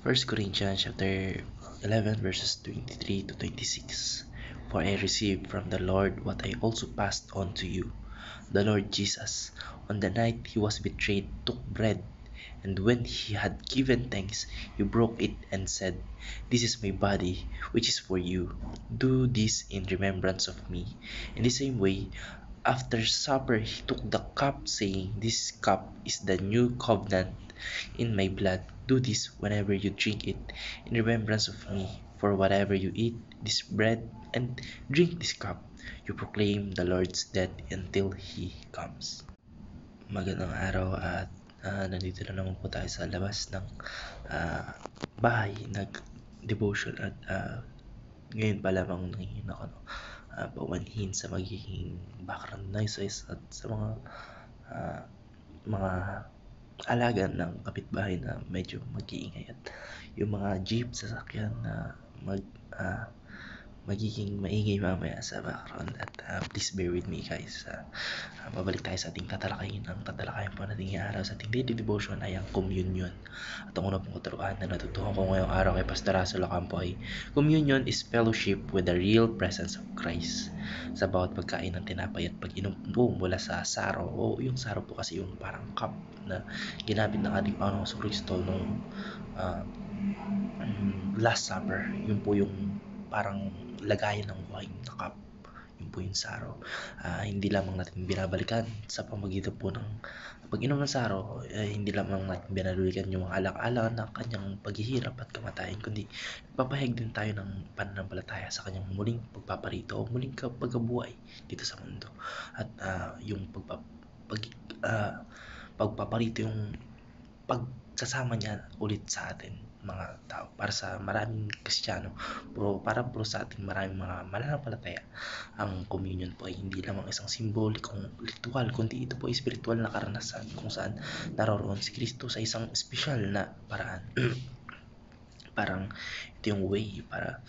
First Corinthians chapter 11 verses 23 to 26. For I received from the Lord what I also passed on to you. The Lord Jesus, on the night he was betrayed, took bread, and when he had given thanks, he broke it and said, "This is my body, which is for you. Do this in remembrance of me." In the same way, after supper, he took the cup, saying, "This cup is the new covenant in my blood. Do this whenever you drink it in remembrance of me. For whatever you eat this bread and drink this cup, you proclaim the Lord's death until He comes." Magandang araw at nandito na naman po tayo sa labas ng bahay, nag-devotion at ngayon pa lamang nangingin ako pawanhin sa magiging background noises at sa mga alaga ng kapitbahay na medyo mag-iingay at yung mga jeep sasakyan na magiging maingay mamaya sa background at please bear with me guys. Mabalik tayo sa ating tatalakayin. Ang tatalakayin po natin ngayong araw sa ating daily devotion ay ang communion. At ang una pong katuruan na natutuhan ko ngayong araw kay Pastor Russell Ocampo ay communion is fellowship with the real presence of Christ. Sa bawat pagkain ng tinapay at pag-inom po mula sa saro, o yung saro po kasi yung parang cup na ginamit ng ating Panginoong Kristo nung Last Supper. Yun po yung parang lagayan ng wine na cup. Yun po yung saro. Hindi lamang natin binabalikan sa pamagitan po ng pag-inom ng saro, hindi lamang natin binabalikan yung mga alang-alang ng kanyang paghihirap at kamatayan, kundi papahayag din tayo ng pananampalataya sa kanyang muling pagpaparito o muling pagkabuhay dito sa mundo. At yung pagpaparito, yung pagsasama niya ulit sa atin mga tao, para sa maraming Kristiyano, para sa ating maraming mga mananampalataya, ang communion po ay hindi lamang isang simbolikong ritual, kundi ito po ay spiritual na karanasan kung saan naroroon si Kristo sa isang espesyal na paraan. Parang ito yung way para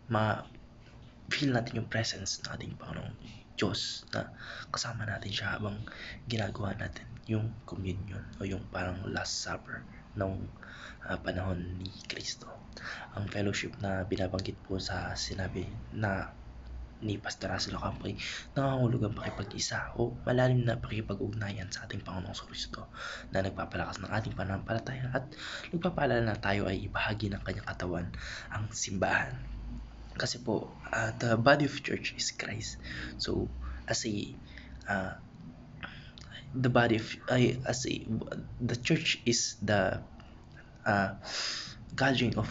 ma-feel natin yung presence ng ating Panginoong Diyos na kasama natin siya habang ginagawa natin yung communion o yung parang Last Supper noong panahon ni Kristo. Ang fellowship na binabanggit po sa sinabi na ni Pastor Russell Ocampo ay nangangahulugang pakipag-isa o malalim na pakipag-ugnayan sa ating Panginoong Kristo na nagpapalakas ng ating pananampalataya at nagpapaalala na tayo ay ibahagi ng kanyang katawan, ang simbahan. Kasi po, the body of church is Christ. So, the church is the gathering of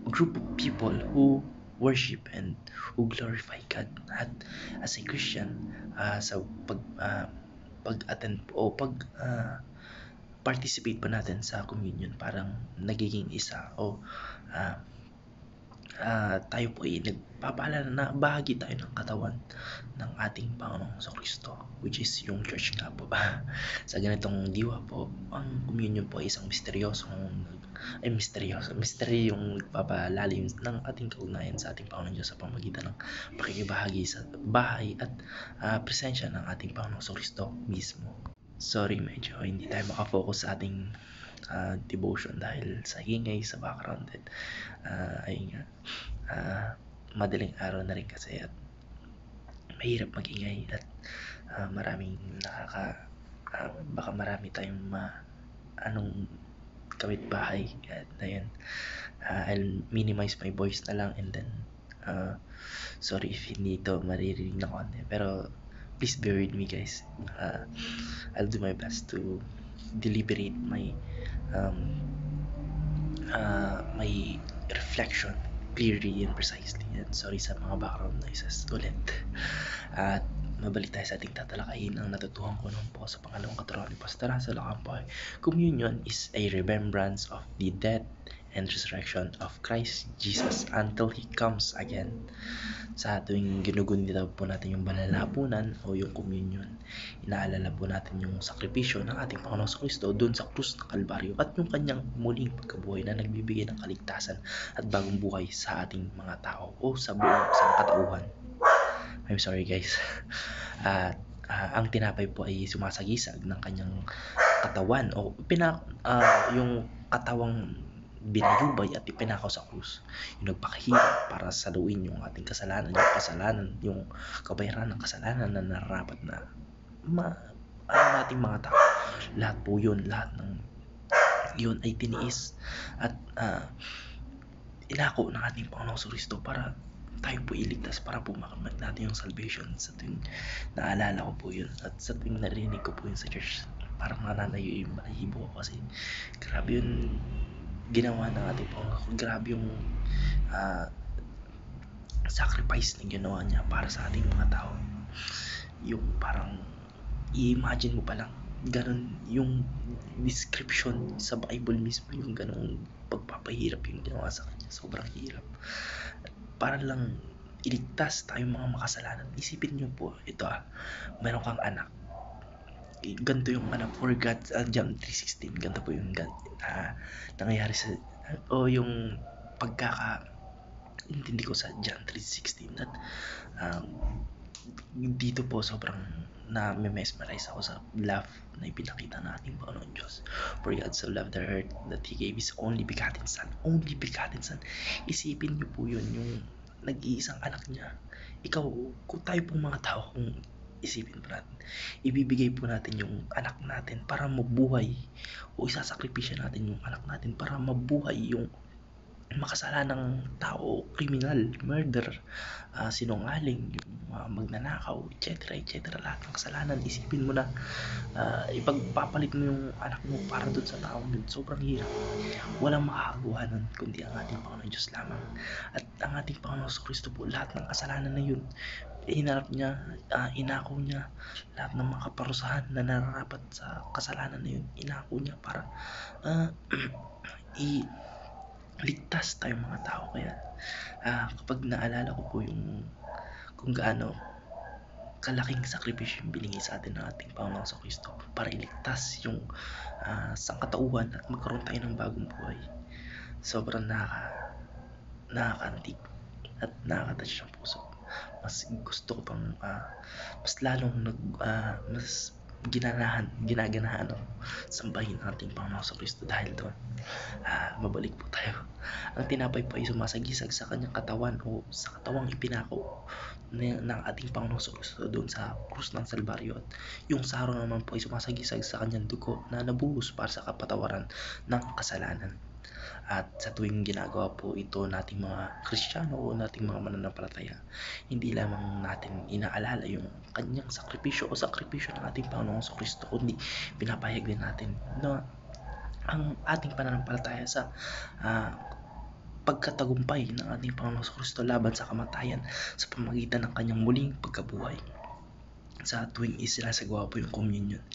a group of people who worship and who glorify God. At as a Christian, sa pag-attend o participate pa natin sa communion, parang nagiging isa o tayo po ay nagpapaalala na bahagi tayo ng katawan ng ating Panginoong Kristo, which is yung church nga po ba. Sa ganitong diwa po, ang communion po ay isang mystery yung nagpapalalim ng ating kaugnayan sa ating Panginoong Diyos sa pamagitan ng pakikibahagi sa bahay at presensya ng ating Panginoong Kristo mismo. Sorry, medyo hindi tayo makafocus sa ating devotion dahil sa ingay sa background. Madaling araw na rin kasi at mahirap mag-ingay at maraming baka marami tayong kapitbahay at ayun. I'll minimize my voice na lang and then sorry if hindi ito maririnig na konti, pero please bear with me guys. I'll do my best to deliberate my reflection clearly and precisely, and sorry sa mga background noises ulit. At mabalik tayo sa ating tatalakayin. Ang natutuhan ko noon po sa pangalawang katuruan ni Pastor Russell Ocampo, communion is a remembrance of the death and resurrection of Christ Jesus until He comes again. Sa tuwing ginugunita po natin yung banal na hapunan o yung communion, inaalala po natin yung sakripisyo ng ating Panginoong Kristo doon sa krus ng Kalbaryo at yung kanyang muling pagkabuhay na nagbibigay ng kaligtasan at bagong buhay sa ating mga tao o sa buong sangkatauhan. I'm sorry guys. Ang tinapay po ay sumasagisag ng kanyang katawan o yung katawang binayubay at ipinakaw sa krus. Yung nagpakahirap para saluin yung ating kasalanan, yung kabayaran ng kasalanan na nararapat na nating mga tao. Lahat po yun, lahat ng yun ay tiniis at inako ng ating Panginoong Kristo para tayo po iligtas, para po makamit natin yung salvation. Sa tuwing naalala ko po yun at sa tuwing narinig ko po yun sa church, parang nananayo yung balahibo ko kasi grabe yun ginawa ng ating Panginoon. Grabe yung sacrifice na ginawa niya para sa ating mga tao. Yung parang i-imagine mo pa lang, ganun yung description sa Bible mismo, yung ganung pagpapahirap yung ginawa sa kanya. Sobrang hirap. Para lang iligtas tayong mga makasalanan. Isipin niyo po, ito meron kang anak. Ganito yung anak for God, John 3:16, ganito po yung nangyayari sa yung intindi ko sa John 3:16 at dito po sobrang na-mesmerize ako sa love na ipinakita ng ating Panginoon Diyos. For God so loved the earth that He gave His only begotten Son. Only begotten Son. Isipin niyo po yun, yung nag-iisang anak niya. Ikaw, kung tayo pong mga tao, kung isipin po natin, ibibigay po natin yung anak natin para mabuhay, o isasakripisyo natin yung anak natin para mabuhay yung makasalanang tao, kriminal, murder, sinungaling, yung magnanakaw, etc. Lahat ng kasalanan. Isipin mo na ipagpapalit mo yung anak mo para doon sa taong yun. Sobrang hirap. Walang makakagawa nun kundi ang ating Panginoon Diyos lamang. At ang ating Panginoon Kristo po, lahat ng kasalanan na yun, hinarap niya, inako niya lahat ng mga kaparusahan na nararapat sa kasalanan na yun. Inako niya para ligtas tayong mga tao. Kaya kapag naalala ko po yung kung gaano kalaking sakripisyo yung binigay sa atin ng ating Panginoong Kristo para iligtas yung sangkatauhan at magkaroon tayo ng bagong buhay, sobrang nakakaantig at nakakatouch ng puso. Mas gusto ko pang mas lalong mas ginaganahan ako sambahin ang ating Panginoong Kristo dahil doon. Mabalik po tayo. Ang tinapay po ay sumasagisag sa kanyang katawan o sa katawang ipinako ng ating Panginoong Kristo doon sa krus ng Kalbaryo, at yung saro naman po ay sumasagisag sa kanyang dugo na nabuhos para sa kapatawaran ng kasalanan. At sa tuwing ginagawa po ito nating mga Kristiyano o nating mga mananampalataya, hindi lamang natin inaalala yung kanyang sakripisyo ng ating Panginoong Kristo, kundi pinapahayag din natin na ang ating pananampalataya sa pagkatagumpay ng ating Panginoong Kristo laban sa kamatayan sa pamamagitan ng kanyang muling pagkabuhay. Sa tuwing isinasagawa po yung communion,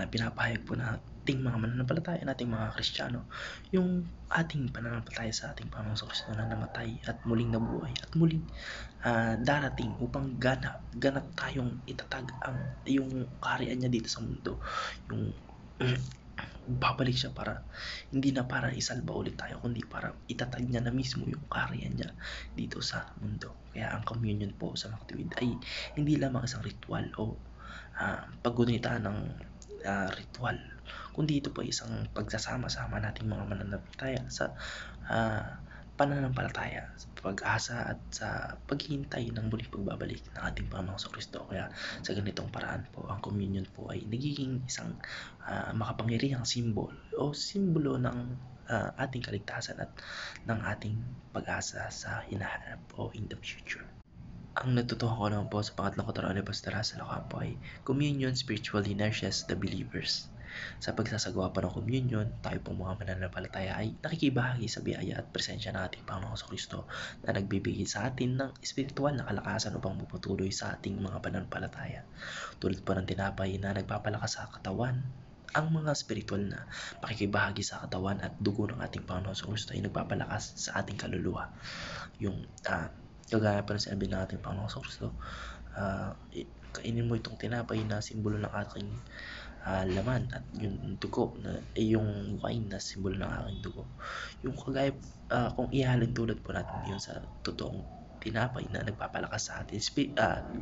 pinapahayag po na ating mga mananampalataya, nating mga Kristiyano, yung ating pananampalataya sa ating Panginoong Kristo na namatay at muling nabuhay at muling darating upang ganap tayong itatag yung kaharian niya dito sa mundo. Yung babalik siya para hindi na para isalba ulit tayo, kundi para itatag niya na mismo yung kaharian niya dito sa mundo. Kaya ang communion po sa makatuwid ay hindi lamang isang ritual o paggunita ng ritual, kundi ito po ay isang pagsasama-sama nating mga mananampalataya sa pananampalataya, sa pag-asa at sa paghihintay ng muling pagbabalik ng ating Panginoong Kristo. Kaya sa ganitong paraan po, ang communion po ay nagiging isang makapangyarihang simbolo ng ating kaligtasan at ng ating pag-asa sa hinaharap o in the future. Ang natutuhan ko naman po sa pangatlong katarungan ni Pastor Russell Ocampo ay communion spiritually nourishes the believers. Sa pagsasagawa pa ng communion, tayo pong mga mananampalataya ay nakikibahagi sa biyaya at presensya ng ating Panginoong Kristo na nagbibigay sa atin ng espiritual na kalakasan upang magpatuloy sa ating mga pananampalataya. Tulad po ng tinapay na nagpapalakas sa katawan, ang mga spiritual na pakikibahagi sa katawan at dugo ng ating Panginoong Kristo ay nagpapalakas sa ating kaluluwa. Yung kagaya pa rin sinabi ng ating Panginoong Kristo, kainin mo itong tinapay na simbolo ng aking laman, at yung dugo na yung wine na simbolo ng aking dugo. Yung kagaya kung ihalin tulad po natin yun sa totoong tinapay na nagpapalakas sa atin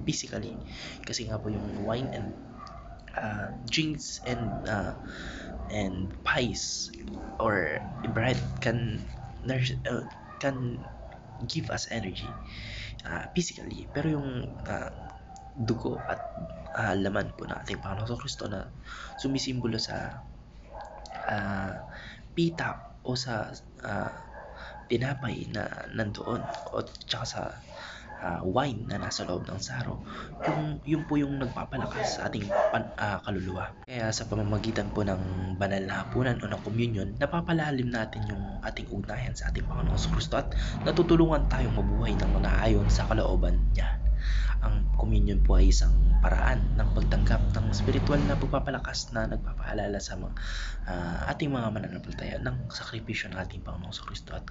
physically, kasi nga po yung wine and drinks and and pies or bread can give us energy physically, pero yung dugo at laman po ng ating Panginoong Kristo na sumisimbolo sa pita o sa tinapay na nandoon o tsaka sa wine na nasa loob ng saro, yung po yung nagpapalakas sa ating kaluluwa. Kaya sa pamamagitan po ng banal na hapunan o ng communion, napapalalim natin yung ating ugnayan sa ating Panginoong Kristo at natutulungan tayong mabuhay ng manaayon sa kalooban niya. Ang communion po ay isang paraan ng pagtanggap ng spiritual na pagpapalakas na nagpapaalala sa ating mga mananampalataya ng sakripisyo ng ating Panginoong Kristo at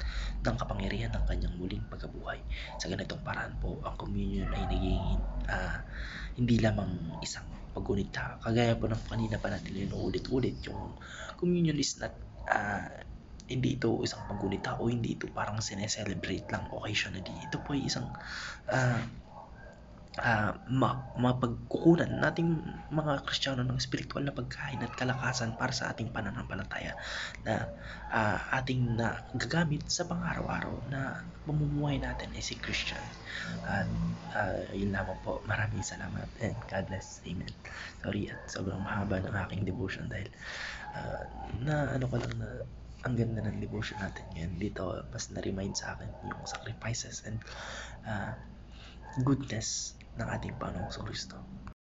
ng kapangyarihan ng kanyang muling pagkabuhay. Sa ganitong paraan po, ang communion ay naging hindi lamang isang paggunita. Kagaya po ng kanina pa natin inuulit-ulit, yung communion is not hindi ito isang paggunita o hindi ito parang sineselebrate lang occasionally. Ito po ay isang mapagkukunan nating mga Kristiyano ng spiritual na pagkain at kalakasan para sa ating pananampalataya na ating gagamit sa pang-araw-araw na pamumuhay natin ay si Christian. At yun lamang po. Maraming salamat and God bless. Amen. Sorry at sobrang mahaba ng aking devotion dahil ano ko lang na ang ganda ng devotion natin ngayon. Dito mas na-remind sa akin yung sacrifices and goodness ng ating Panginoong Kristo.